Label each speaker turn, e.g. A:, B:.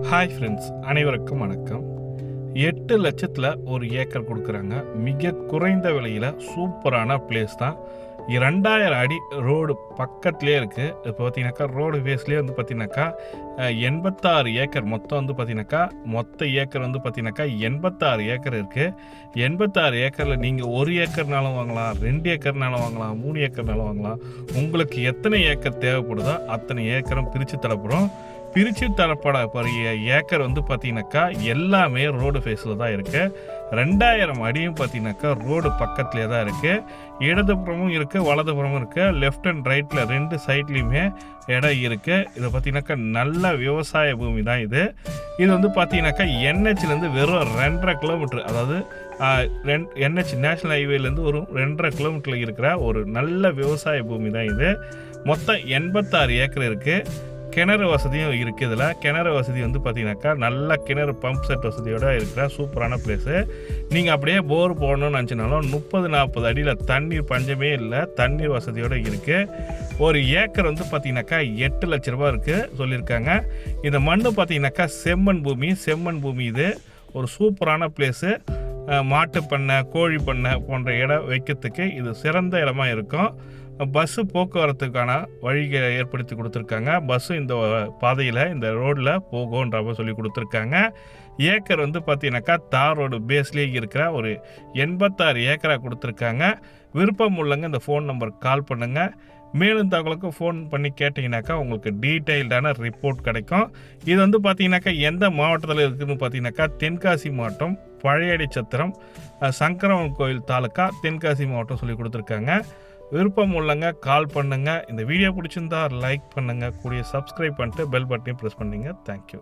A: Hi friends, அனைவருக்கும் வணக்கம். 8 லட்சத்தில் ஒரு ஏக்கர் கொடுக்குறாங்க. மிக குறைந்த விலையில் சூப்பரான பிளேஸ் தான். 2000 அடி ரோடு பக்கத்துலேயே இருக்குது. இப்போ பார்த்தீங்கன்னாக்கா ரோடு வேஸ்லேயே வந்து பார்த்தீங்கன்னாக்கா 86 ஏக்கர் மொத்தம் வந்து பார்த்தீங்கன்னாக்கா மொத்த ஏக்கர் வந்து பார்த்தீங்கன்னாக்கா 86 ஏக்கர் இருக்குது. 86 ஏக்கரில் நீங்கள் 1 ஏக்கர்னாலும் வாங்கலாம், 2 ஏக்கர்னாலும் வாங்கலாம், 3 ஏக்கர்னாலும் வாங்கலாம். உங்களுக்கு எத்தனை ஏக்கர் தேவைப்படுதோ அத்தனை ஏக்கரும் பிரித்து தரப்படும். பிரித்து தரப்படக்கூடிய ஏக்கர் வந்து பார்த்தீங்கன்னாக்கா எல்லாமே ரோடு ஃபேஸில் தான் இருக்குது. 2000 அடியும் பார்த்தீங்கன்னாக்கா ரோடு பக்கத்துலேயே தான் இருக்குது. இடதுபுறமும் இருக்குது, வலதுபுறமும் இருக்குது. லெஃப்ட் அண்ட் ரைட்டில் 2 சைட்லேயுமே இடம் இருக்குது. இதை பார்த்தீங்கன்னாக்கா நல்ல விவசாய பூமி தான் இது. இது வந்து பார்த்தீங்கன்னாக்கா NHலேருந்து வெறும் 2.5 கிலோமீட்டர், அதாவது NH நேஷ்னல் ஹைவேலேருந்து ஒரு 2.5 கிலோமீட்டரில் இருக்கிற ஒரு நல்ல விவசாய பூமி தான் இது. மொத்தம் 86 ஏக்கர் இருக்குது. கிணறு வசதியும் இருக்குது. இதில் கிணறு வசதி வந்து பார்த்தீங்கன்னாக்கா நல்ல கிணறு பம்ப் செட் வசதியோடு இருக்கிற சூப்பரான பிளேஸு. நீங்கள் அப்படியே போர் போடணும்னு நினச்சினாலும் 30-40 அடியில் தண்ணீர் பஞ்சமே இல்லை, தண்ணீர் வசதியோடு இருக்குது. ஒரு ஏக்கர் வந்து பார்த்தீங்கன்னாக்கா 8 லட்ச ரூபா இருக்குது சொல்லியிருக்காங்க. இந்த மண் பார்த்தீங்கன்னாக்கா செம்மண் பூமி. இது ஒரு சூப்பரான பிளேஸு. மாட்டு பண்ணை, கோழி பண்ணை போன்ற இடம் வைக்கிறதுக்கு இது சிறந்த இடமா இருக்கும். பஸ்ஸு போக்குவரத்துக்கான வழிகளை ஏற்படுத்தி கொடுத்துருக்காங்க. பஸ்ஸு இந்த பாதையில், இந்த ரோடில் போகும்ன்ற சொல்லி கொடுத்துருக்காங்க. ஏக்கர் வந்து பார்த்தீங்கன்னாக்கா தார் ரோடு பேஸ்லேயே இருக்கிற ஒரு 86 ஏக்கராக கொடுத்துருக்காங்க. விருப்பம் உள்ளங்க இந்த ஃபோன் நம்பருக்கு கால் பண்ணுங்கள். மேலும் தகவலுக்கு ஃபோன் பண்ணி கேட்டிங்கனாக்கா உங்களுக்கு டீட்டெயில்டான ரிப்போர்ட் கிடைக்கும். இது வந்து பார்த்தீங்கன்னாக்கா எந்த மாவட்டத்தில் இருக்குதுன்னு பார்த்தீங்கன்னாக்கா தென்காசி மாவட்டம், பழையடி சத்திரம், சங்கரவன் கோயில் தாலுக்கா, தென்காசி மாவட்டம் சொல்லி கொடுத்துருக்காங்க. விருப்பம் உள்ளங்க கால் பண்ணுங்கள். இந்த வீடியோ பிடிச்சிருந்தா லைக் பண்ணுங்கள், கூடிய சப்ஸ்கிரைப் பண்ணிட்டு பெல் பட்டனையும் ப்ரெஸ் பண்ணிங்க. தேங்க்யூ.